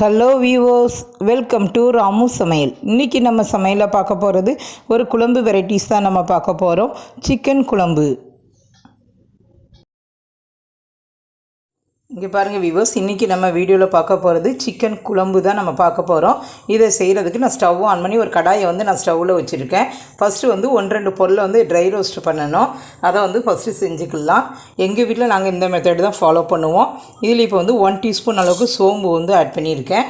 Hello viewers, welcome to Ramu சமையல். இன்றைக்கி நம்ம சமையலில் பார்க்க போகிறது ஒரு குழம்பு வெரைட்டிஸ் தான் நம்ம பார்க்க போகிறோம். சிக்கன் குழம்பு. இங்கே பாருங்கள் வியூவர்ஸ், இன்றைக்கி நம்ம வீடியோவில் பார்க்க போகிறது சிக்கன் குழம்பு தான் நம்ம பார்க்க போகிறோம். இதை செய்கிறதுக்கு நான் ஸ்டவ் ஆன் பண்ணி ஒரு கடாயை நான் ஸ்டவ்வில் வச்சுருக்கேன். ஃபஸ்ட்டு 1-2 பொருளை ட்ரை ரோஸ்ட் பண்ணணும். அதை ஃபஸ்ட்டு செஞ்சுக்கலாம். எங்கள் வீட்டில் நாங்கள் இந்த மெத்தட் தான் ஃபாலோ பண்ணுவோம். இதில் இப்போ 1 டீஸ்பூன் அளவுக்கு சோம்பு ஆட் பண்ணியிருக்கேன்.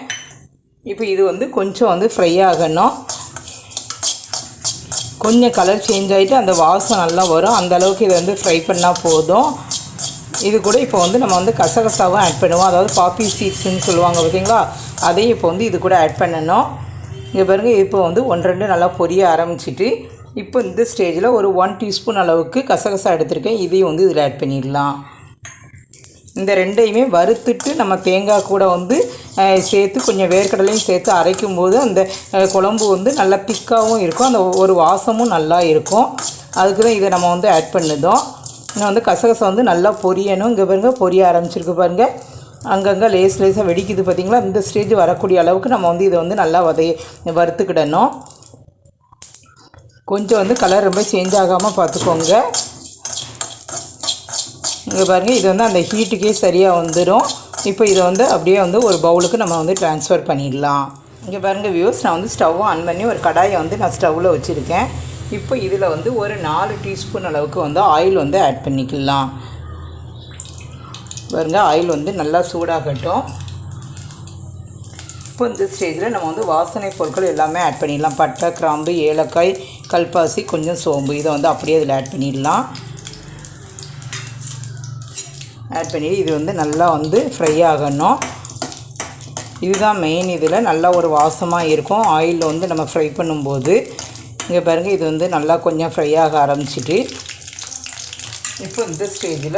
இப்போ இது கொஞ்சம் ஃப்ரை ஆகணும். கொஞ்சம் கலர் சேஞ்ச் ஆகிட்டு அந்த வாசம் நல்லா வரும். அந்த அளவுக்கு இதை ஃப்ரை பண்ணால் போதும். இது கூட இப்போ நம்ம கசகசாவும் ஆட் பண்ணுவோம். அதாவது பாப்பி சீட்ஸ்ன்னு சொல்லுவாங்க பார்த்தீங்களா, அதையும் இப்போ இது கூட ஆட் பண்ணணும். இங்கே பாருங்கள், இப்போ 1-2 நல்லா பொரிய ஆரம்பிச்சிட்டு இப்போ இந்த ஸ்டேஜில் ஒரு 1 டீஸ்பூன் அளவுக்கு கசகசா எடுத்திருக்கேன். இதையும் இதில் ஆட் பண்ணிடலாம். இந்த ரெண்டையுமே வறுத்துட்டு நம்ம தேங்காய் கூட சேர்த்து கொஞ்சம் வேர்க்கடலையும் சேர்த்து அரைக்கும்போது அந்த குழம்பு நல்லா திக்காகவும் இருக்கும். அந்த ஒரு வாசமும் நல்லா இருக்கும். அதுக்கு தான் இதை நம்ம ஆட் பண்ணுதோம். இன்னும் கசகசா நல்லா பொரியணும். இங்கே பாருங்கள், பொரிய ஆரம்பிச்சிருக்கு பாருங்கள். அங்கங்கே லேஸாக வெடிக்குது பார்த்திங்களா. இந்த ஸ்டேஜ் வரக்கூடிய அளவுக்கு நம்ம இதை நல்லா வறுத்துக்கிடணும். கொஞ்சம் கலர் ரொம்ப சேஞ்ச் ஆகாமல் பார்த்துக்கோங்க. இங்கே பாருங்கள், இது அந்த ஹீட்டுக்கே சரியாக வந்துடும். இப்போ இதை அப்படியே ஒரு பவுலுக்கு நம்ம ட்ரான்ஸ்ஃபர் பண்ணிடலாம். இங்கே பாருங்கள் வியூவர்ஸ், நான் ஸ்டவ்வை ஆன் பண்ணி ஒரு கடாயை நான் ஸ்டவ்வில் வச்சுருக்கேன். இப்போ இதில் ஒரு 4 டீஸ்பூன் அளவுக்கு ஆயில் ஆட் பண்ணிக்கலாம். பாருங்கள், ஆயில் நல்லா சூடாகட்டும். இப்போ இந்த ஸ்டேஜில் நம்ம வாசனை பொருட்கள் எல்லாமே ஆட் பண்ணிடலாம். பட்டை, கிராம்பு, ஏலக்காய், கல்பாசி, கொஞ்சம் சோம்பு, இதை அப்படியே இதில் ஆட் பண்ணிடலாம். ஆட் பண்ணிவிட்டு இது நல்லா ஃப்ரை ஆகணும். இதுதான் மெயின். இதில் நல்லா ஒரு வாசமாக இருக்கும் ஆயிலில் நம்ம ஃப்ரை பண்ணும்போது. இங்கே பாருங்கள், இது நல்லா கொஞ்சம் ஃப்ரை ஆக ஆரம்பிச்சிட்டு இப்போ இந்த ஸ்டேஜில்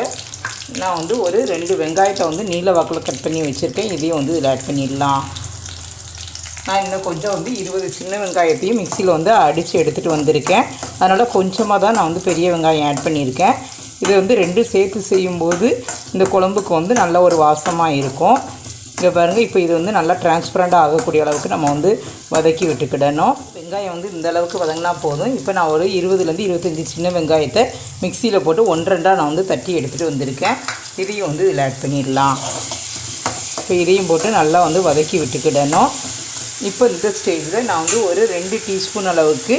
நான் ஒரு 2 வெங்காயத்தை நீல வாக்கில் கட் பண்ணி வச்சுருக்கேன். இதையும் இதில் ஆட் பண்ணிடலாம். நான் இன்னும் கொஞ்சம் 20 சின்ன வெங்காயத்தையும் மிக்சியில் அடித்து எடுத்துகிட்டு வந்திருக்கேன். அதனால் கொஞ்சமாக தான் நான் பெரிய வெங்காயம் ஆட் பண்ணியிருக்கேன். இது 2 சேர்த்து செய்யும்போது இந்த குழம்புக்கு நல்ல ஒரு வாசமாக இருக்கும். இங்கே பாருங்கள், இப்போ இது நல்லா டிரான்ஸ்பரண்ட்டாக ஆகக்கூடிய அளவுக்கு நம்ம வதக்கி விட்டுக்கிடணும். வெங்காயம் இந்த அளவுக்கு வதங்கினா போதும். இப்போ நான் ஒரு 20-25 சின்ன வெங்காயத்தை மிக்சியில் போட்டு 1-2 நான் தட்டி எடுத்துகிட்டு வந்திருக்கேன். இதையும் இதில் ஆட் பண்ணிடலாம். இப்போ இதையும் போட்டு நல்லா வதக்கி விட்டுக்கிடணும். இப்போ இந்த ஸ்டேஜில் நான் ஒரு 2 டீஸ்பூன் அளவுக்கு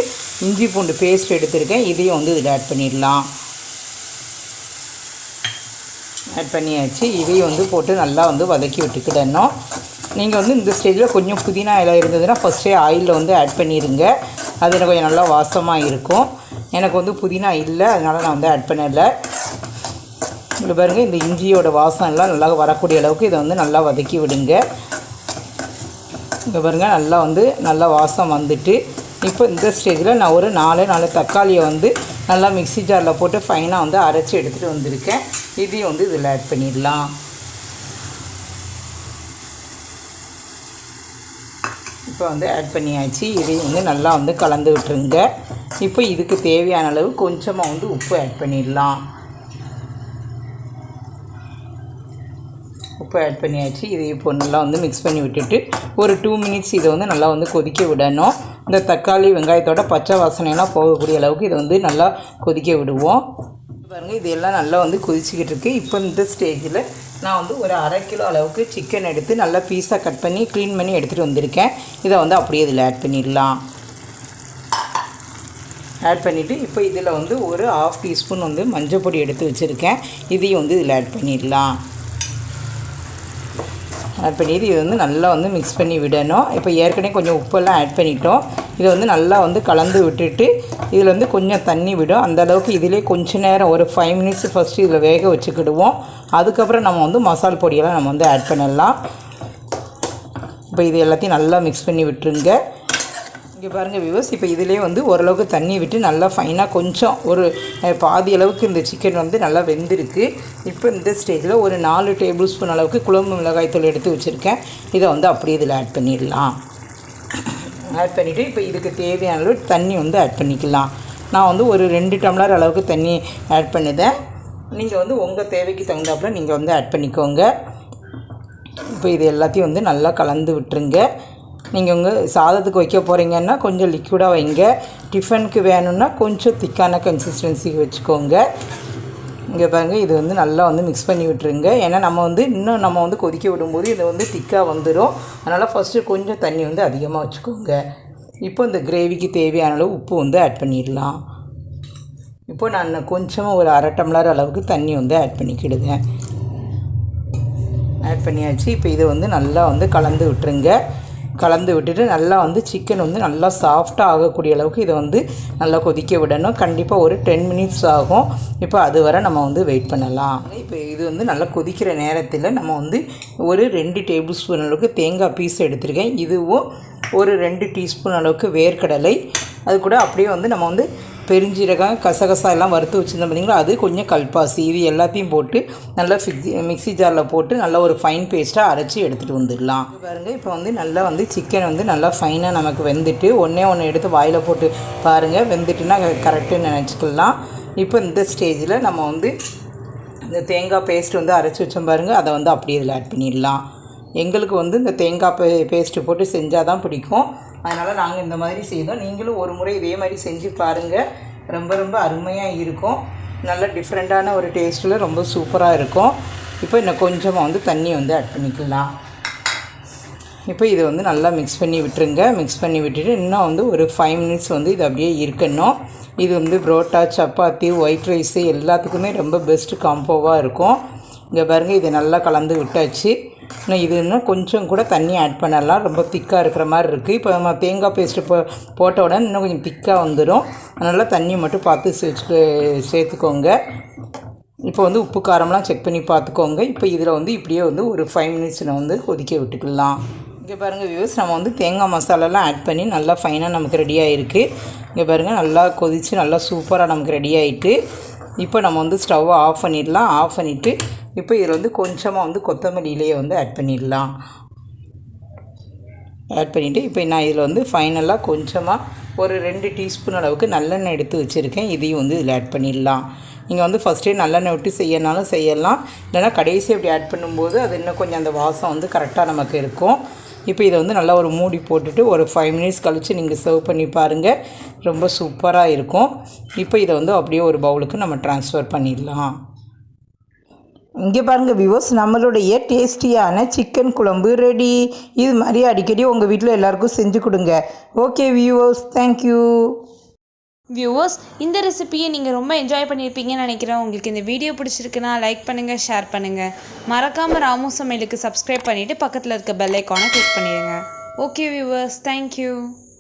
இஞ்சி பூண்டு பேஸ்ட் எடுத்திருக்கேன். இதையும் இதில் ஆட் பண்ணிடலாம். ஆட் பண்ணியாச்சு. இதையும் போட்டு நல்லா வதக்கி விட்டுக்கிடணும். நீங்கள் இந்த ஸ்டேஜில் கொஞ்சம் புதினா இலை இருந்ததுன்னா ஃபஸ்ட்டே ஆயிலில் ஆட் பண்ணிடுங்க. அது எனக்கு கொஞ்சம் நல்லா வாசமாக இருக்கும். எனக்கு புதினா இல்லை, அதனால் நான் ஆட் பண்ணலை. இதில் பாருங்கள், இந்த இஞ்சியோட வாசம் எல்லாம் நல்லா வரக்கூடிய அளவுக்கு இதை நல்லா வதக்கி விடுங்க. இங்கே பாருங்கள், நல்லா வாசம் வந்துட்டு இப்போ இந்த ஸ்டேஜில் நான் ஒரு 4 தக்காளியை நல்லா மிக்ஸி ஜாரில் போட்டு ஃபைனாக அரைச்சி எடுத்துகிட்டு வந்திருக்கேன். இதையும் இதில் ஆட் பண்ணிடலாம். இப்போ ஆட் பண்ணியாச்சு. இதையும் நல்லா கலந்து விட்டுருங்க. இப்போ இதுக்கு தேவையான அளவு கொஞ்சமாக உப்பு ஆட் பண்ணிடலாம். உப்பு ஆட் பண்ணியாச்சு. இதை இப்போ நல்லா மிக்ஸ் பண்ணி விட்டுட்டு ஒரு 2 மினிட்ஸ் இதை நல்லா கொதிக்க விடணும். இந்த தக்காளி வெங்காயத்தோட பச்சை வாசனையெல்லாம் போகக்கூடிய அளவுக்கு இதை நல்லா கொதிக்க விடுவோம். பாருங்கள், இது எல்லாம் நல்லா கொதிச்சிக்கிட்டு இருக்குது. இப்போ இந்த ஸ்டேஜில் நான் ஒரு 1/2 கிலோ அளவுக்கு சிக்கன் எடுத்து நல்லா பீஸாக கட் பண்ணி க்ளீன் பண்ணி எடுத்துகிட்டு வந்திருக்கேன். இதை அப்படியே இதில் ஆட் பண்ணிடலாம். ஆட் பண்ணிவிட்டு இப்போ இதில் ஒரு 1/2 டீஸ்பூன் மஞ்சள் பொடி எடுத்து வச்சுருக்கேன். இதையும் இதில் ஆட் பண்ணிடலாம். ஆட் பண்ணிவிட்டு இது நல்லா மிக்ஸ் பண்ணி விடணும். இப்போ ஏற்கனவே கொஞ்சம் உப்பெல்லாம் ஆட் பண்ணிட்டோம். இதை நல்லா கலந்து விட்டுட்டு இதில் கொஞ்சம் தண்ணி விடும். அந்தளவுக்கு இதிலே கொஞ்ச நேரம் ஒரு 5 மினிட்ஸ் ஃபஸ்ட்டு இதில் வேக வச்சுக்கிடுவோம். அதுக்கப்புறம் நம்ம மசால் பொடியெல்லாம் நம்ம ஆட் பண்ணலாம். இப்போ இது எல்லாத்தையும் நல்லா மிக்ஸ் பண்ணி விட்டுருங்க. இங்கே பாருங்கள் வியூவர்ஸ், இப்போ இதிலே ஓரளவுக்கு தண்ணி விட்டு நல்லா ஃபைனாக கொஞ்சம் ஒரு பாதி அளவுக்கு இந்த சிக்கன் நல்லா வெந்திருக்கு. இப்போ இந்த ஸ்டேஜில் ஒரு 4 டேபிள் ஸ்பூன் அளவுக்கு குழம்பு மிளகாய்த்தூள் எடுத்து வச்சுருக்கேன். இதை அப்படியே இதில் ஆட் பண்ணிடலாம். ஆட் பண்ணிவிட்டு இப்போ இதுக்கு தேவையான அளவு தண்ணி ஆட் பண்ணிக்கலாம். நான் ஒரு 2 டம்ளர் அளவுக்கு தண்ணி ஆட் பண்ணுதேன். நீங்கள் உங்கள் தேவைக்கு தகுந்தாப்புல நீங்கள் ஆட் பண்ணிக்கோங்க. இப்போ இது எல்லாத்தையும் வந்து நல்லா கலந்து விட்டுருங்க. நீங்கள் உங்கள் சாதத்துக்கு வைக்க போகிறீங்கன்னா கொஞ்சம் லிக்விடாக வைங்க. டிஃபனுக்கு வேணும்னா கொஞ்சம் திக்கான கன்சிஸ்டன்சிக்கு வச்சுக்கோங்க. இங்கே பாருங்கள், இது வந்து நல்லா வந்து மிக்ஸ் பண்ணி விட்டுருங்க. ஏன்னா நம்ம வந்து கொதிக்க விடும்போது இது வந்து திக்காக வந்துடும். அதனால் ஃபஸ்ட்டு கொஞ்சம் தண்ணி வந்து அதிகமாக வச்சுக்கோங்க. இப்போ இந்த கிரேவிக்கு தேவையான அளவு உப்பு வந்து ஆட் பண்ணிடலாம். இப்போ நான் கொஞ்சமாக ஒரு 1/2 டம்ளர் அளவுக்கு தண்ணி வந்து ஆட் பண்ணிக்கிடுங்க. ஆட் பண்ணியாச்சு. இப்போ இதை வந்து நல்லா வந்து கலந்து விட்டுருங்க. கலந்து விட்டுட்டு நல்லா வந்து சிக்கன் வந்து நல்லா சாஃப்டாக ஆகக்கூடிய அளவுக்கு இதை வந்து நல்லா கொதிக்க விடணும். கண்டிப்பாக ஒரு 10 மினிட்ஸ் ஆகும். இப்போ அது வரை நம்ம வந்து வெயிட் பண்ணலாம். இப்போ இது வந்து நல்லா கொதிக்கிற நேரத்தில் நம்ம வந்து ஒரு 2 டேபிள் ஸ்பூன் அளவுக்கு தேங்காய் பீஸ் எடுத்துருக்கேன். இதுவும் ஒரு 2 டீஸ்பூன் அளவுக்கு வேர்க்கடலை, அது கூட அப்படியே வந்து நம்ம வந்து பெருஞ்சீரகம், கசகசா எல்லாம் வறுத்து வச்சுருந்தோம் பார்த்திங்களா, அது கொஞ்சம் கல்பாசி, இது எல்லாத்தையும் போட்டு நல்லா மிக்ஸி ஜாரில் போட்டு நல்லா ஒரு ஃபைன் பேஸ்ட்டாக அரைச்சி எடுத்துகிட்டு வந்துடலாம். பாருங்கள், இப்போ வந்து நல்லா வந்து சிக்கன் வந்து நல்லா ஃபைனாக நமக்கு வெந்துட்டு ஒன்று எடுத்து வாயில் போட்டு பாருங்கள், வெந்துட்டுன்னா கரெக்டுன்னு நினச்சிக்கலாம். இப்போ இந்த ஸ்டேஜில் நம்ம வந்து இந்த தேங்காய் பேஸ்ட் வந்து அரைச்சி வச்சோம் பாருங்கள், அதை வந்து அப்படியே இதில் ஆட் பண்ணிடலாம். எங்களுக்கு வந்து இந்த தேங்காய் பேஸ்ட்டு போட்டு செஞ்சால் தான் பிடிக்கும். அதனால் நாங்கள் இந்த மாதிரி செய்தோம். நீங்களும் ஒரு முறை இதே மாதிரி செஞ்சு பாருங்கள். ரொம்ப அருமையாக இருக்கும். நல்ல டிஃப்ரெண்ட்டான ஒரு டேஸ்ட்டில் ரொம்ப சூப்பராக இருக்கும். இப்போ இன்னும் கொஞ்சமாக வந்து தண்ணி வந்து ஆட் பண்ணிக்கலாம். இப்போ இதை வந்து நல்லா மிக்ஸ் பண்ணி விட்டுருங்க. மிக்ஸ் பண்ணி விட்டுட்டு இன்னும் வந்து ஒரு 5 மினிட்ஸ் வந்து இது அப்படியே இருக்கணும். இது வந்து புரோட்டா, சப்பாத்தி, ஒயிட் ரைஸு எல்லாத்துக்குமே ரொம்ப பெஸ்ட்டு காம்போவாக இருக்கும். இங்கே பாருங்கள், இதை நல்லா கலந்து விட்டாச்சு. இன்னும் கொஞ்சம் கூட தண்ணி ஆட் பண்ணலாம். ரொம்ப திக்காக இருக்கிற மாதிரி இருக்குது. இப்போ நம்ம தேங்காய் பேஸ்ட்டு போட்ட உடனே இன்னும் கொஞ்சம் திக்காக வந்துடும். அதனால் தண்ணி மட்டும் பார்த்து சேர்த்துக்கோங்க. இப்போ வந்து உப்பு காரம்லாம் செக் பண்ணி பார்த்துக்கோங்க. இப்போ இதில் வந்து இப்படியே வந்து ஒரு 5 மினிட்ஸ் வந்து கொதிக்க விட்டுக்கலாம். இங்கே பாருங்கள் வியூவர்ஸ், நம்ம வந்து தேங்காய் மசாலாலாம் ஆட் பண்ணி நல்லா ஃபைனாக நமக்கு ரெடியாக இருக்குது. இங்கே பாருங்கள், நல்லா கொதித்து நல்லா சூப்பராக நமக்கு ரெடி ஆகிட்டு. இப்போ நம்ம வந்து ஸ்டவ்வை ஆஃப் பண்ணிடலாம். ஆஃப் பண்ணிவிட்டு இப்போ இதில் வந்து கொஞ்சமாக வந்து கொத்தமல்லி இலையை வந்து ஆட் பண்ணிடலாம். ஆட் பண்ணிவிட்டு இப்போ நான் இதில் வந்து ஃபைனலாக கொஞ்சமாக ஒரு 2 டீஸ்பூன் அளவுக்கு நல்லெண்ணெய் எடுத்து வச்சுருக்கேன். இதையும் வந்து இதில் ஆட் பண்ணிடலாம். நீங்கள் வந்து ஃபஸ்ட்டே நல்லெண்ணெய் விட்டு செய்யனாலும் செய்யலாம், இல்லைனா கடைசி அப்படி ஆட் பண்ணும்போது அது இன்னும் கொஞ்சம் அந்த வாசம் வந்து கரெக்டாக நமக்கு இருக்கும். இப்போ இதை வந்து நல்லா ஒரு மூடி போட்டுட்டு ஒரு 5 மினிட்ஸ் கழித்து நீங்கள் சர்வ் பண்ணி பாருங்கள். ரொம்ப சூப்பராக இருக்கும். இப்போ இதை வந்து அப்படியே ஒரு பவுலுக்கு நம்ம ட்ரான்ஸ்ஃபர் பண்ணிடலாம். இங்கே பாருங்கள் வியூவர்ஸ், நம்மளுடைய டேஸ்டியான சிக்கன் குழம்பு ரெடி. இது மாதிரி அடிக்கடி உங்கள் வீட்டில் எல்லாருக்கும் செஞ்சு கொடுங்க. Okay viewers, thank you. வியூவர்ஸ், இந்த ரெசிபியை நீங்கள் ரொம்ப என்ஜாய் பண்ணியிருப்பீங்கன்னு நினைக்கிறேன். உங்களுக்கு இந்த வீடியோ பிடிச்சிருக்குன்னா லைக் பண்ணுங்கள், ஷேர் பண்ணுங்கள். மறக்காமல் ராமு சமையலுக்கு சப்ஸ்கிரைப் பண்ணிவிட்டு பக்கத்தில் இருக்க பெல் ஐக்கானை கிளிக் பண்ணிடுங்க. Okay viewers, thank you.